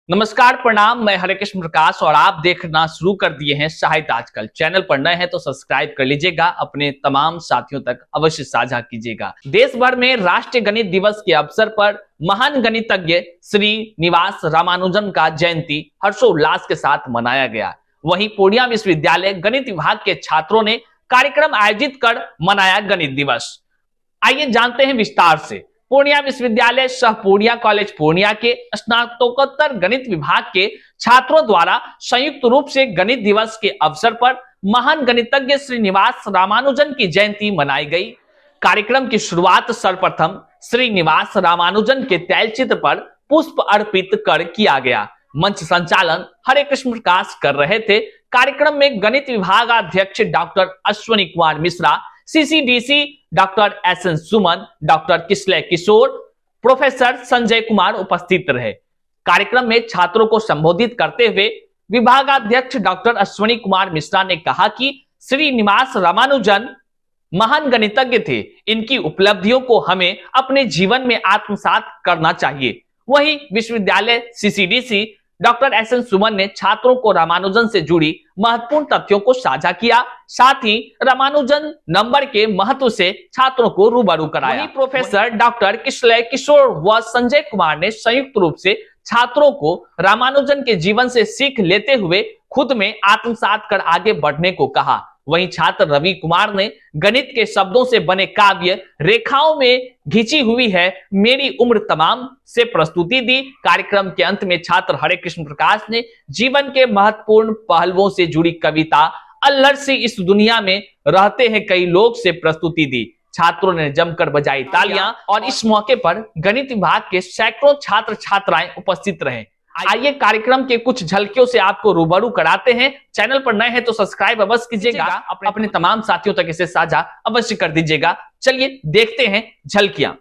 नमस्कार, प्रणाम। मैं हरे कृष्ण प्रकाश और आप देखना शुरू कर दिए हैं साहित्य आजकल। चैनल पर नए हैं तो सब्सक्राइब कर लीजिएगा, अपने तमाम साथियों तक अवश्य साझा कीजिएगा। देश भर में राष्ट्रीय गणित दिवस के अवसर पर महान गणितज्ञ श्रीनिवास रामानुजन का जयंती हर्षोल्लास के साथ मनाया गया। वहीं पूर्णिया विश्वविद्यालय गणित विभाग के छात्रों ने कार्यक्रम आयोजित कर मनाया गणित दिवस। आइए जानते हैं विस्तार से। पूर्णिया विश्वविद्यालय सह पूर्णिया कॉलेज पूर्णिया के स्नातकोत्तर गणित विभाग के छात्रों द्वारा संयुक्त रूप से गणित दिवस के अवसर पर महान गणितज्ञ श्रीनिवास रामानुजन की जयंती मनाई गई। कार्यक्रम की शुरुआत सर्वप्रथम श्रीनिवास रामानुजन के तैलचित्र पर पुष्प अर्पित कर किया गया। मंच संचालन हरे कृष्ण प्रकाश कर रहे थे। कार्यक्रम में गणित विभाग अध्यक्ष doctor Ashwini Kumar Mishra, CCDC doctor SN Suman, doctor Kishlay Kishore, professor Sanjay Kumar उपस्थित रहे। कार्यक्रम में छात्रों को संबोधित करते हुए विभागाध्यक्ष डॉक्टर अश्विनी कुमार मिश्रा ने कहा कि श्रीनिवास रामानुजन महान गणितज्ञ थे। इनकी उपलब्धियों को हमें अपने जीवन में आत्मसात करना चाहिए। वहीं विश्वविद्यालय सीसीडीसी डॉक्टर एसएन सुमन ने छात्रों को रामानुजन से जुड़ी महत्वपूर्ण तथ्यों को साझा किया। साथ ही रामानुजन नंबर के महत्व से छात्रों को रूबरू कराया। वहीं प्रोफेसर डॉक्टर किशलय किशोर व संजय कुमार ने संयुक्त रूप से छात्रों को रामानुजन के जीवन से सीख लेते हुए खुद में आत्मसात कर आगे बढ़ने को कहा। वहीं छात्र रवि कुमार ने गणित के शब्दों से बने काव्य रेखाओं में घिंची हुई है मेरी उम्र तमाम से प्रस्तुति दी। कार्यक्रम के अंत में छात्र हरे कृष्ण प्रकाश ने जीवन के महत्वपूर्ण पहलुओं से जुड़ी कविता अल्लड़ सी इस दुनिया में रहते हैं कई लोग से प्रस्तुति दी। छात्रों ने जमकर बजाई तालियां और इस मौके पर गणित विभाग के सैकड़ों छात्र छात्राएं उपस्थित रहे। आइए कार्यक्रम के कुछ झलकियों से आपको रूबरू कराते हैं। चैनल पर नए हैं तो सब्सक्राइब अवश्य कीजिएगा, अपने तमाम साथियों तक इसे साझा अवश्य कर दीजिएगा। चलिए देखते हैं झलकियां।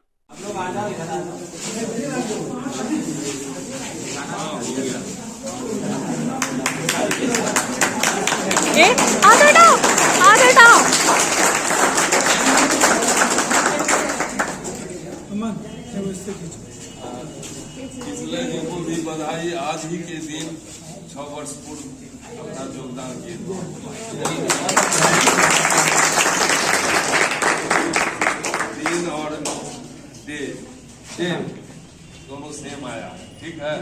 किशलय जी को भी बधाई। आज ही के दिन 6 वर्ष पूर्व अपना योगदान किए। दिन और डे सेम, दोनों सेम आया। ठीक है।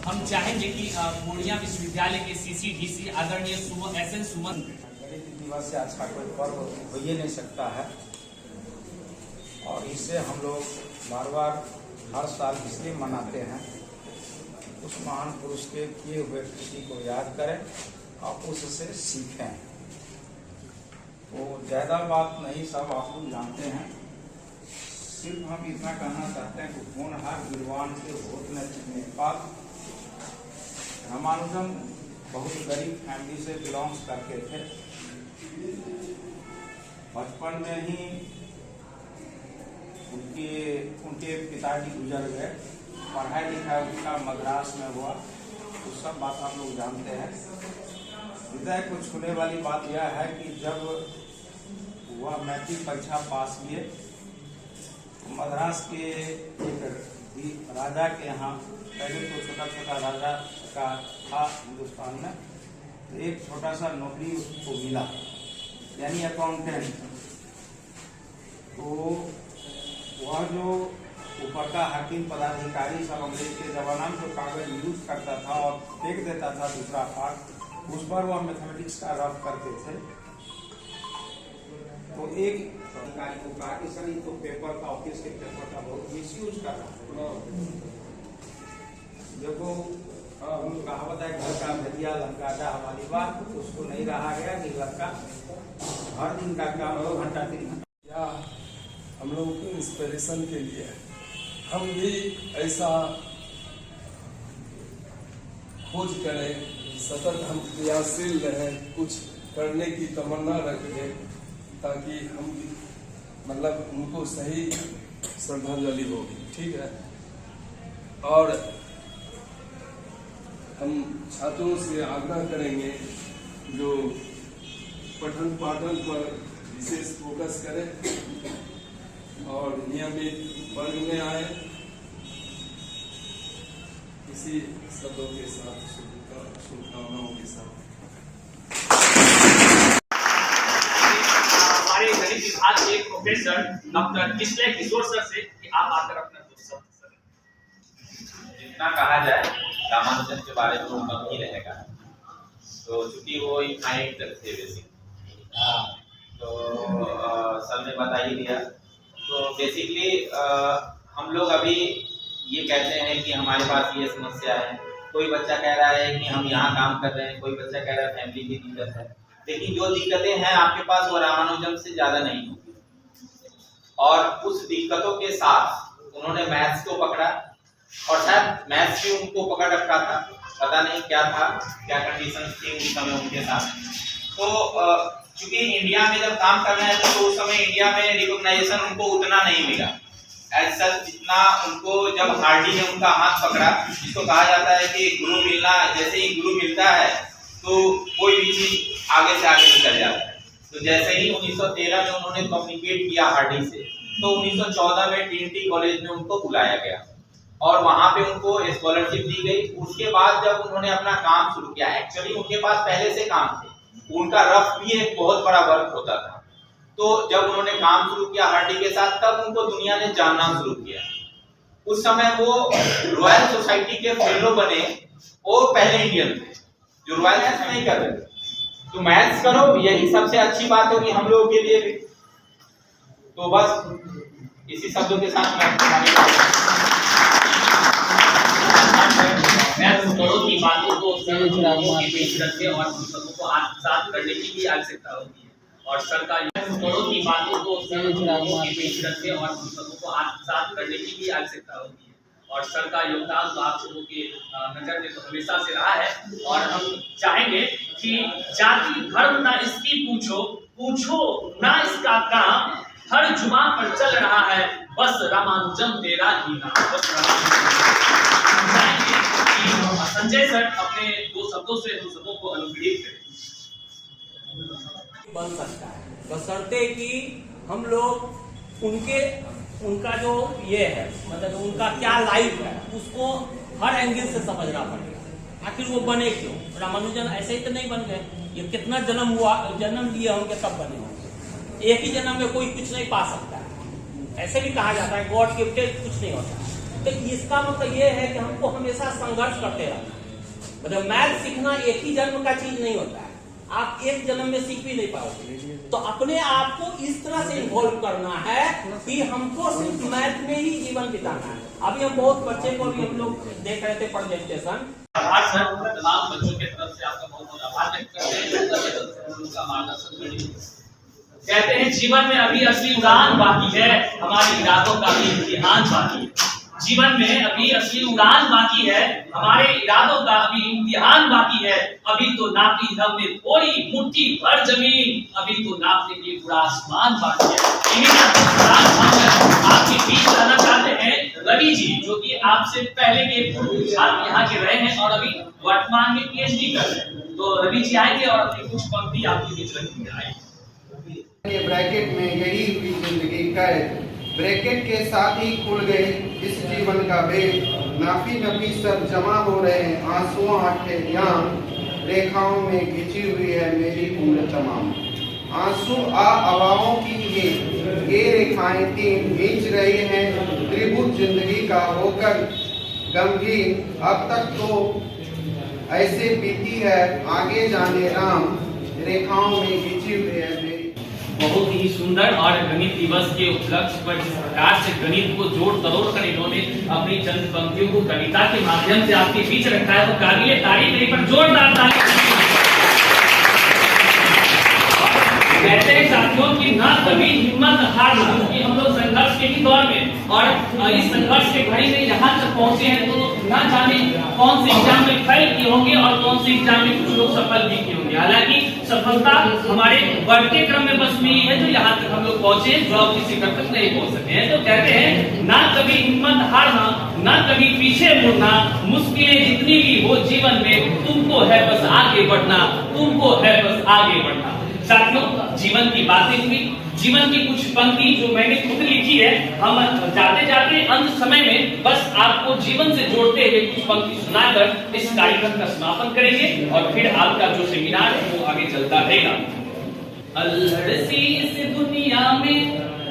हम चाहेंगे कि पूर्णिया विश्वविद्यालय के सीसीडीसी आदरणीय एसएन सुमन। गणित दिवस से अच्छा कोई पर्व हो ही नहीं सकता है और इससे हम लोग बार बार हर साल इसलिए मनाते हैं उस महान पुरुष के किए हुए कृति को याद करें और उससे सीखें। तो ज़्यादा बात नहीं, सब आप लोग जानते हैं। सिर्फ हम इतना कहना चाहते हैं कि होनहार विद्वान के होत न चिकने पाल। रामानुजन बहुत गरीब फैमिली से बिलोंग्स करते थे। बचपन में ही उनके पिताजी गुजर गए। पढ़ाई लिखाई उनका मद्रास में हुआ, तो सब बात आप लोग जानते हैं। हृदय को छूने वाली बात यह है कि जब वह मैट्रिक परीक्षा पास किए तो मद्रास के एक राजा के यहाँ, पहले तो छोटा छोटा राजा का था हिंदुस्तान में, तो एक छोटा सा नौकरी उसको मिला, यानी अकाउंटेंट। तो वह जो ऊपर का हाकिम पदाधिकारी सब अंग्रेज के जमाना में जो कागज यूज करता था और फेंक देता था दूसरा पार्ट, उस पर वह मैथमेटिक्स का रफ करते थे। तो एक अधिकारी को कहा कि सर ये तो पेपर का, ऑफिस के पेपर का बहुत मिस यूज कर रहा है। देखो कहावत है घर का भैया लंका जा वाली बात, तो उसको नहीं रहा गया कि लड़का हर दिन का काम 2 घंटा 3 घंटा। हम लोगों को इंस्पिरेशन के लिए हम भी ऐसा खोज करें, सतत हम क्रियाशील रहें, कुछ करने की तमन्ना रखें, ताकि हम मतलब उनको सही श्रद्धांजलि होगी। ठीक है। और हम छात्रों से आग्रह करेंगे जो पठन पाठन पर विशेष फोकस करें और नियमित वर्ग में आए इसी शब्दों के साथ शुभकामनाओं के साथ हमारे गणित विभाग के प्रोफेसर डॉक्टर किशोर किशोर सर से कि आप आकर अपना कुछ शब्द सर। जितना कहा जाए रामानुजन के बारे में वो कम ही रहेगा। तो चूंकि वो इनफाइनाइट थे बेसिक, तो सर ने बता ही दिया। तो बेसिकली हम लोग अभी ये कहते हैं कि हमारे पास ये समस्या है, कोई बच्चा कह रहा है कि हम यहाँ काम कर रहे हैं, कोई बच्चा कह रहा है फैमिली की दिक्कत है, लेकिन जो दिक्कतें हैं आपके पास वो रामानुजन से ज्यादा नहीं होगी। और उस दिक्कतों के साथ उन्होंने मैथ्स को पकड़ा, और शायद मैथ्स भी उनको पकड़ रखा था, पता नहीं क्या था, क्या कंडीशन थी उस समय उनके साथ। तो चूंकि इंडिया में जब काम कर रहे हैं तो उस समय इंडिया में रिकॉग्नाइजेशन उनको उतना नहीं मिला एज सच, जितना उनको जब हार्डी ने उनका हाथ पकड़ा, जिसको कहा जाता है कि गुरु मिलना, जैसे ही गुरु मिलता है तो कोई भी चीज आगे से आगे निकल जाता है। तो जैसे ही 1913 में उन्होंने कम्युनिकेट किया हार्डी से, तो 1914 में ट्रिनिटी कॉलेज में उनको बुलाया गया और वहां पे उनको स्कॉलरशिप दी गई। उसके बाद जब उन्होंने अपना काम शुरू किया, एक्चुअली उनके पास पहले से काम थे, उनका रफ भी एक बहुत बड़ा वर्क होता था। तो जब उन्होंने काम शुरू किया हार्डी के साथ, तब उनको दुनिया ने जानना शुरू किया। उस समय वो रॉयल सोसाइटी के फेलो बने, वो पहले इंडियन थे जो रॉयल मैथ्स नहीं कर रहे थे। तो मैथ्स करो, यही सबसे अच्छी बात होगी हम लोगों के लिए भी। तो बस इसी शब्दों के साथ मैथ्स करो की बातों को पेश रखे और पुस्तकों को आत्मसात करने की भी आवश्यकता होती है। और सरकार करो की बातों को पेश रखे और पुस्तकों को आत्मसात करने की भी आवश्यकता होती है। और सर का योगदान तो आप लोगों के नजर में तो हमेशा से रहा है। और हम चाहेंगे कि जाति धर्म ना इसकी पूछो ना इसका काम, हर जुमा पर चल रहा है बस रामानुजम तेरा ही नाम। बस संजय सर अपने दो शब्दों से हम सबों को अनुग्रहित करें। बन सकता है बशर्ते कि हम लोग उनका जो ये है, मतलब उनका क्या लाइफ है, उसको हर एंगल से समझना पड़ेगा। आखिर वो बने क्यों? रामानुजन ऐसे ही तो नहीं बन गए, ये कितना जन्म लिए होंगे तब बने होंगे। एक ही जन्म में कोई कुछ नहीं पा सकता है, ऐसे भी कहा जाता है गॉड गिफ्टेड कुछ नहीं होता। तो इसका मतलब ये है कि हमको हमेशा संघर्ष करते रहना। मतलब मैथ सीखना एक ही जन्म का चीज नहीं होता है, आप एक जन्म में सीख भी नहीं पाओगे। तो अपने आप को इस तरह से इन्वॉल्व करना है कि हमको सिर्फ मैथ में ही जीवन बिताना है। अभी हम बहुत बच्चे को भी हम लोग देख रहे थे प्रेजेंटेशन। आभार सर, तमाम बच्चों के तरफ से आपका बहुत बहुत आभार व्यक्त करते हैं उनका मार्गदर्शन करने। कहते हैं जीवन में अभी असली उड़ान बाकी है, हमारे इरादों का भी इम्तिहान बाकी है। जीवन में अभी असली उड़ान बाकी है, हमारे इरादों का अभी इम्तिहान बाकी है। अभी तो नापी हमने थोड़ी मुट्ठी भर जमीन, अभी तो नापने के लिए पूरा आसमान बाकी है। आपके बीच रहना चाहते हैं रवि जी, जो कि आपसे पहले के पूर्व छात्र यहाँ के रहे हैं और अभी वर्तमान में PhD कर रहे हैं। तो रवि जी आएंगे और अपनी कुछ पंक्ति आपके बीच रखेंगे। ब्रैकेट में यही हुई जिंदगी कैद, ब्रैकेट के साथ ही खुल गए इस जीवन का वेद। नाफी नफी सब जमा हो रहे हैं आंसुओं आंखें यहाँ, रेखाओं में खिंची हुई है मेरी उम्र तमाम। आंसू हवाओं की ये रेखाएं तीन खींच रही हैं त्रिभुज जिंदगी का होकर गंभीर। अब तक तो ऐसे बीती है आगे जाने राम, रेखाओं में खिंची हुई है मेरी। बहुत ही सुंदर। और गणित दिवस के उपलक्ष्य पर जिस प्रकार से गणित को जोड़ तोड़ कर इन्होंने अपनी चंद पंक्तियों को कविता के माध्यम से आपके बीच रखा है, तो काबिले तारीफ नहीं पर जोरदार ताली। कहते हैं साथियों की ना कभी हिम्मत हारना, क्योंकि हम लोग संघर्ष के ही दौर में और इस संघर्ष के घड़ी में यहाँ तक पहुंचे हैं, तो ना जाने कौन से एग्जाम में फेल किए होंगे और कौन से एग्जाम में कुछ लोग सफल भी किए होंगे। हालांकि सफलता हमारे बढ़ते क्रम में बस मिली है, जो यहाँ तक हम लोग पहुंचे, जो अब किसी शिखर तक नहीं पहुंच सके हैं। तो कहते हैं ना कभी हिम्मत हारना, ना कभी पीछे मुड़ना, मुश्किलें जितनी भी हो जीवन में तुमको है बस आगे बढ़ना, तुमको है बस आगे बढ़ना। साथियों, जीवन की बातें हुई, जीवन की कुछ पंक्ति जो मैंने खुद लिखी है, हम जाते जाते अंत समय में बस आपको जीवन से जोड़ते हुए कुछ पंक्ति सुनाकर इस कार्यक्रम का समापन करेंगे और फिर आपका जो सेमिनार है वो आगे चलता रहेगा। अल्हड़ सी इस दुनिया में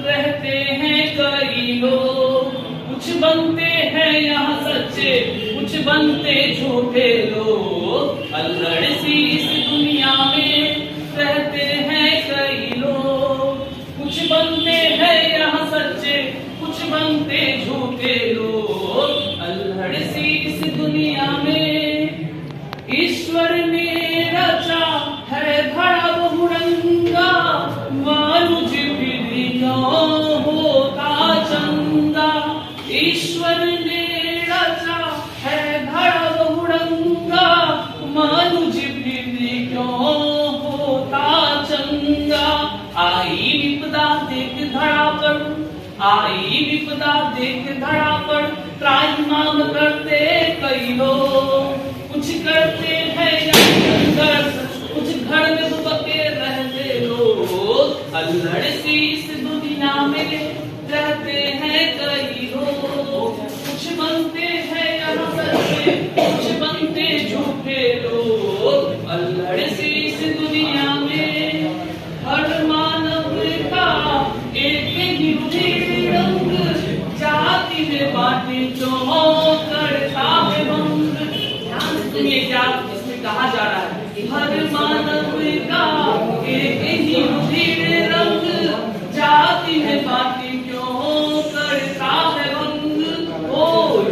रहते हैं कई लोग, कुछ बनते हैं यहाँ सच्चे, कुछ बनते झूठे लोग। अल्हड़ सी इस दुनिया में रहते हैं कई लोग, कुछ बनते हैं यहाँ सच्चे, कुछ बनते झूठे लोग। अल्हड़ सी इस दुनिया में ईश्वर ने रचा है धड़ा बहुरंगा, मानुष भी क्यों होता चंगा। ईश्वर ने रचा है धड़ा बहुरंगा, मानुष भी क्यों होता चंगा। आई विपदा देख धरा पर, आई विपदा देख धरा पर, त्राहिमाम करते कई लोग। कुछ करते हैं अंदर, कुछ घर में दुबके रहते लोग। अल्हड़ सी इस दुनिया में रहते हैं कई लोग, कुछ बनते हैं यहाँ सच्चे, कुछ बनते झूठे लोग। अल्हड़ सी इस दुनिया में हर मानव का एक ही रंग, जाति में बांटे क्यों करता है भंग। ध्यान से सुनिए क्या इसमें कहा जा रहा है। हर मानव का एक ही रंग, जाति में बांटे क्यों करता है भंग। ओ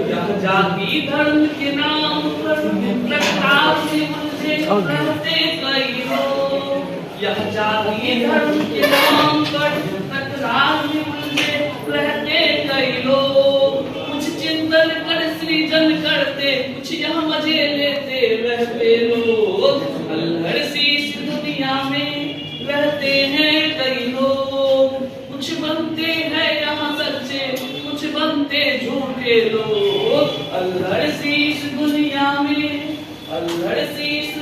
यह जाति धर्म के नाम पर प्रताप से मुझे रहते कई लोग। यह जाति धर्म के नाम पर टकराव में मुझे रहते कई लोग। कुछ चिंतन कर सृजन करते, कुछ यह मजे लेते रहते लोग। अल्हड़ सी इस दुनिया में रहते हैं कई लोग, कुछ बनते हैं यहाँ सच्चे, कुछ बनते झूठे लोग। अल्हड़ सी इस दुनिया में, अल्हड़ सी इस